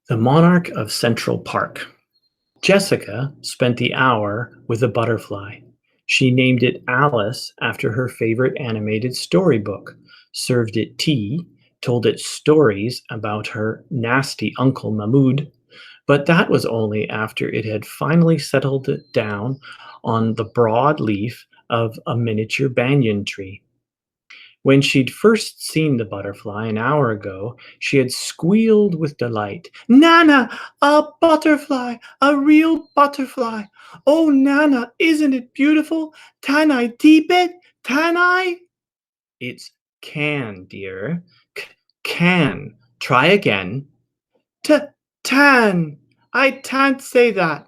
The Monarch of Central Park. Jessica spent the hour with a butterfly. She named it Alice after her favorite animated storybook, served it tea, told it stories about her nasty Uncle Mahmoud, but that was only after it had finally settled down on the broad leaf of a miniature banyan tree. When she'd first seen the butterfly an hour ago, she had squealed with delight. Nana, a butterfly, a real butterfly. Oh, Nana, isn't it beautiful? Can I keep it? Can I? It's can, dear. Can. Try again. Tan. I can't say that.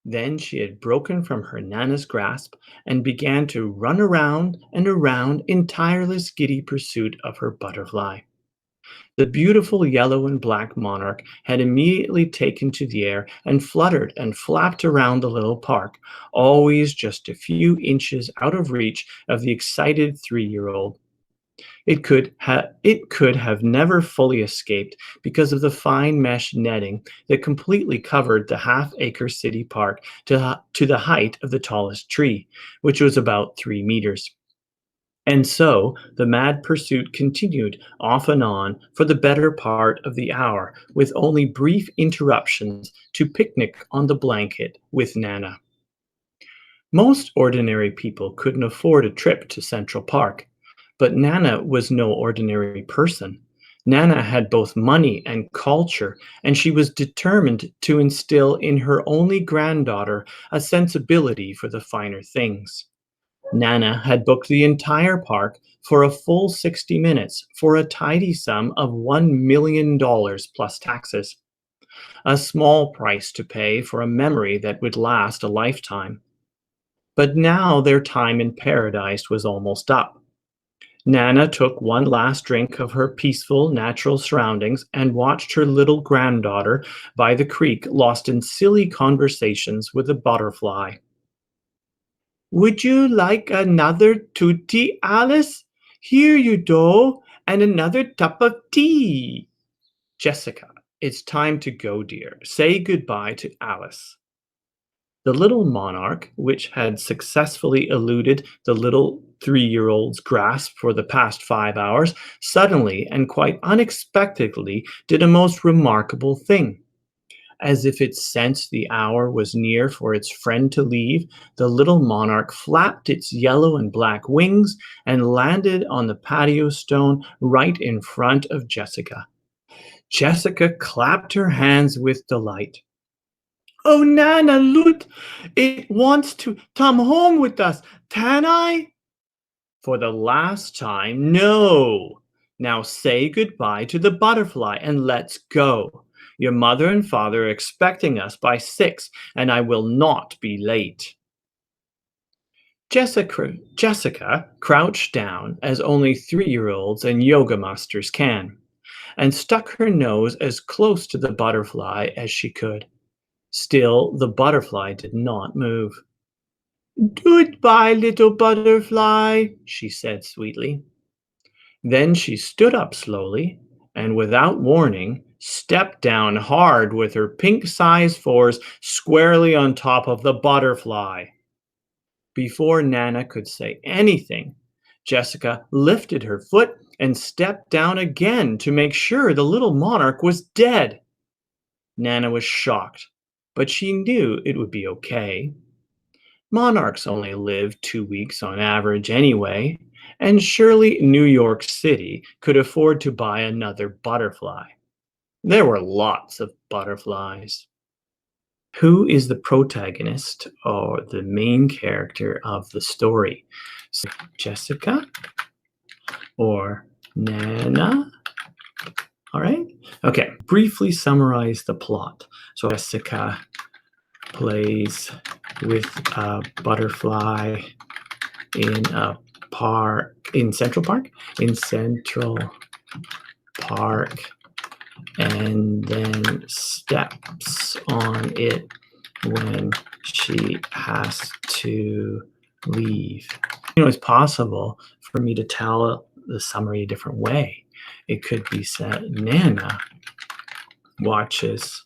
Then she had broken from her Nana's grasp and began to run around and around in tireless giddy pursuit of her butterfly. The beautiful yellow and black monarch had immediately taken to the air and fluttered and flapped around the little park, always just a few inches out of reach of the excited 3-year-old. It could have never fully escaped because of the fine mesh netting that completely covered the half-acre city park to the height of the tallest tree, which was about 3 meters. And so the mad pursuit continued off and on for the better part of the hour, with only brief interruptions to picnic on the blanket with Nana. Most ordinary people couldn't afford a trip to Central Park, but Nana was no ordinary person. Nana had both money and culture, and she was determined to instill in her only granddaughter a sensibility for the finer things. Nana had booked the entire park for a full 60 minutes for a tidy sum of $1 million plus taxes. A small price to pay for a memory that would last a lifetime. But now their time in paradise was almost up. Nana took one last drink of her peaceful, natural surroundings and watched her little granddaughter by the creek lost in silly conversations with a butterfly. Would you like another tutti, Alice? Here you go, and another cup of tea. Jessica, it's time to go, dear. Say goodbye to Alice. The little monarch, which had successfully eluded the little 3-year-old's grasp for the past 5 hours, suddenly and quite unexpectedly did a most remarkable thing. As if it sensed the hour was near for its friend to leave, the little monarch flapped its yellow and black wings and landed on the patio stone right in front of Jessica. Jessica clapped her hands with delight. Oh, Nana, look, it wants to come home with us. Can I? For the last time, no. Now say goodbye to the butterfly and let's go. Your mother and father are expecting us by 6, and I will not be late. Jessica crouched down as only 3-year-olds and yoga masters can, and stuck her nose as close to the butterfly as she could. Still, the butterfly did not move. Goodbye, little butterfly, she said sweetly. Then she stood up slowly and, without warning, stepped down hard with her pink size 4s squarely on top of the butterfly. Before Nana could say anything, Jessica lifted her foot and stepped down again to make sure the little monarch was dead. Nana was shocked, but she knew it would be okay. Monarchs only live 2 weeks on average anyway, and surely New York City could afford to buy another butterfly. There were lots of butterflies. Who is the protagonist or the main character of the story? So Jessica or Nana? All right. Okay. Briefly summarize the plot. So Jessica plays with a butterfly in a park in Central Park, and then steps on it when she has to leave. It's possible for me to tell the summary a different way. It could be said, Nana watches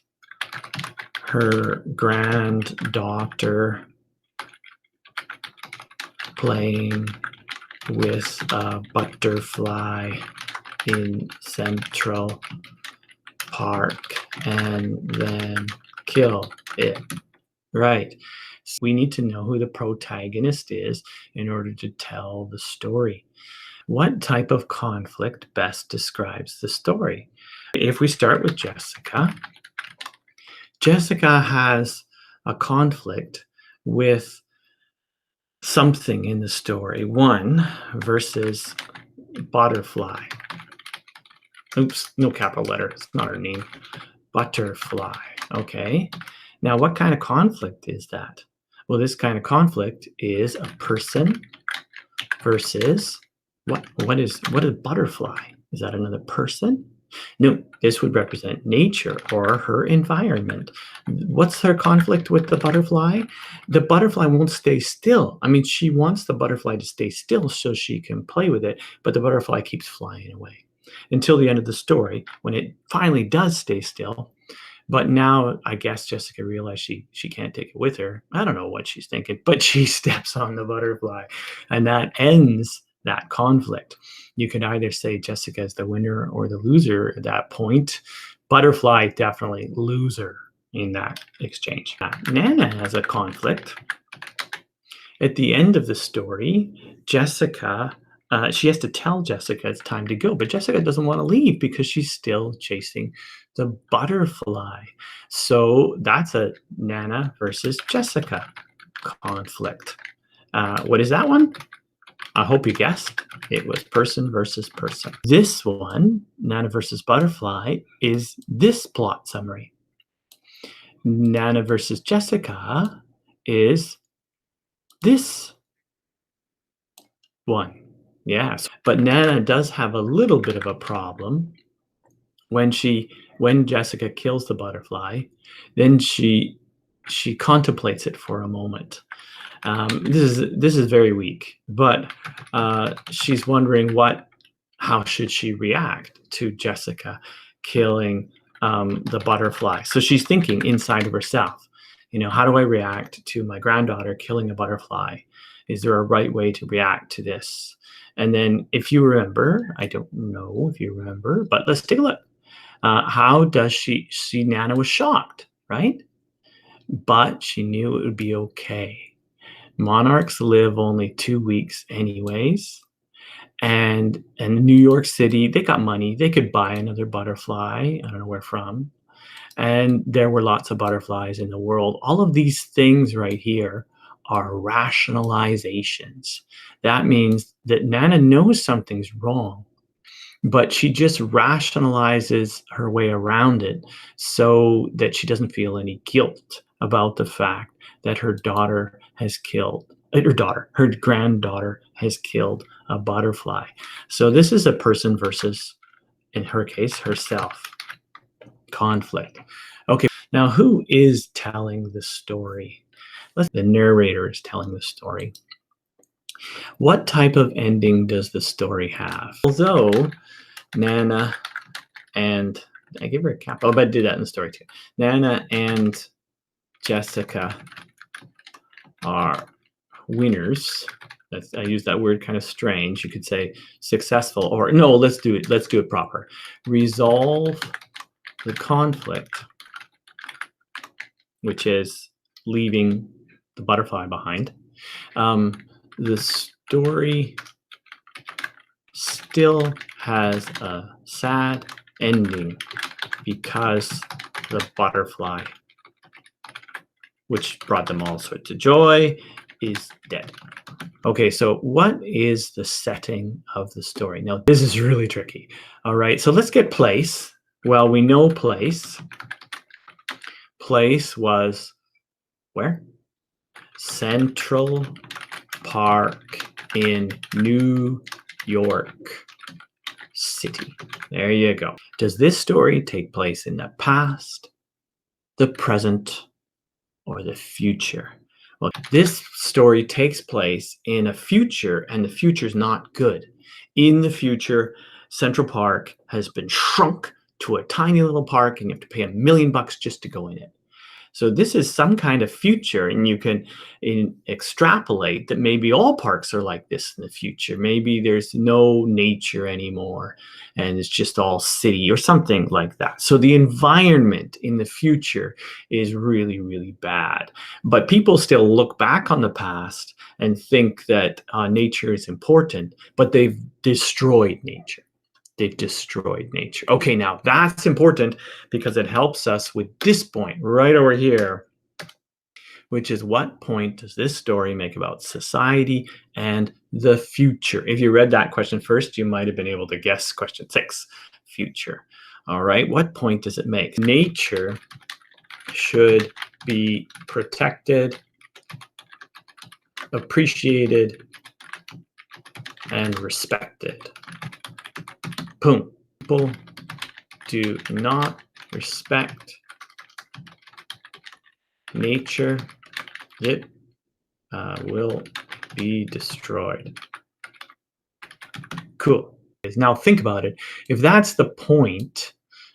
her granddaughter playing with a butterfly in Central Park and then kill it. Right. We need to know who the protagonist is in order to tell the story. What type of conflict best describes the story? If we start with Jessica, Jessica has a conflict with something in the story. One versus butterfly. Oops, no capital letter. It's not her name. Butterfly. Okay. Now, what kind of conflict is that? Well, this kind of conflict is a person versus what is butterfly? Is that another person? No, this would represent nature or her environment. What's her conflict with the butterfly? The butterfly won't stay still. I mean, she wants the butterfly to stay still so she can play with it, but the butterfly keeps flying away until the end of the story when it finally does stay still. But now I guess Jessica realized she can't take it with her. I don't know what she's thinking, but she steps on the butterfly, and that ends that conflict. You could either say Jessica is the winner or the loser at that point. Butterfly definitely loser in that exchange. Nana has a conflict. At the end of the story, Jessica she has to tell Jessica it's time to go, but Jessica doesn't want to leave because she's still chasing the butterfly. So that's a Nana versus Jessica conflict. What is that one? I hope you guessed. It was person versus person. This one, Nana versus butterfly, is this plot summary. Nana versus Jessica is this one. Yes, but Nana does have a little bit of a problem when Jessica kills the butterfly. Then she contemplates it for a moment. This is very weak, but she's wondering how should she react to Jessica killing the butterfly. So she's thinking inside of herself, how do I react to my granddaughter killing a butterfly? Is there a right way to react to this? And then if you remember, I don't know if you remember, but let's take a look. How does she see? Nana was shocked, right? But she knew it would be okay. Monarchs live only 2 weeks anyways. And in New York City, they got money. They could buy another butterfly. I don't know where from. And there were lots of butterflies in the world. All of these things right here are rationalizations. That means that Nana knows something's wrong, but she just rationalizes her way around it so that she doesn't feel any guilt about the fact that her granddaughter has killed a butterfly. So this is a person versus, in her case, herself conflict. Okay, now who is telling the story? The narrator is telling the story. What type of ending does the story have? Although Nana and I give her a cap. Oh, but I did that in the story too. Nana and Jessica are winners. I use that word kind of strange. You could say successful, or no, let's do it proper. Resolve the conflict, which is leaving the butterfly behind. The story still has a sad ending because the butterfly, which brought them all sorts of joy, is dead. Okay, so what is the setting of the story? Now, this is really tricky. All right, so let's get place. Well, we know place. Place was where? Central Park in New York City. There you go. Does this story take place in the past, the present, or the future? Well, this story takes place in a future, and the future is not good. In the future, Central Park has been shrunk to a tiny little park and you have to pay $1 million just to go in it. So this is some kind of future, and you can extrapolate that maybe all parks are like this in the future. Maybe there's no nature anymore, and it's just all city or something like that. So the environment in the future is really, really bad. But people still look back on the past and think that nature is important, but they've destroyed nature. They've destroyed nature. Okay, now that's important because it helps us with this point right over here, which is what point does this story make about society and the future? If you read that question first, you might have been able to guess question 6, future. All right, what point does it make? Nature should be protected, appreciated, and respected. Boom. People do not respect nature, it will be destroyed. Cool. Now think about it. If that's the point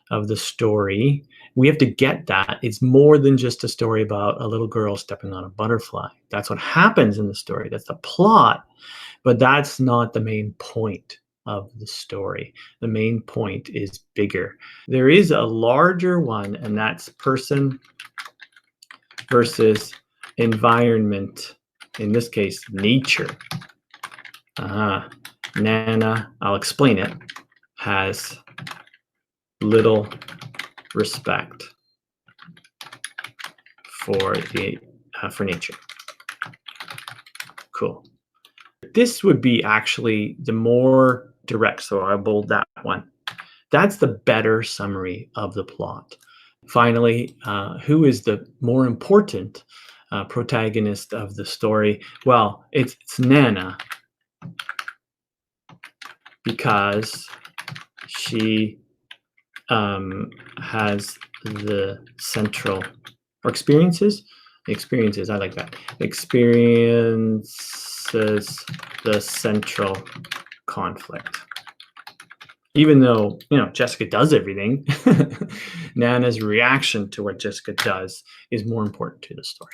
of the story, we have to get that it's more than just a story about a little girl stepping on a butterfly. That's what happens in the story. That's the plot. But that's not the main point of the story. The main point is bigger. There is a larger one, and that's person versus environment. In this case, nature. Nana, I'll explain it, has little respect for nature. Cool. This would be actually the more direct, so I bold that one. That's the better summary of the plot. Finally, who is the more important protagonist of the story? Well, it's Nana, because she has the central, or experiences, I like that, experiences the central conflict. Even though, Jessica does everything, Nana's reaction to what Jessica does is more important to the story.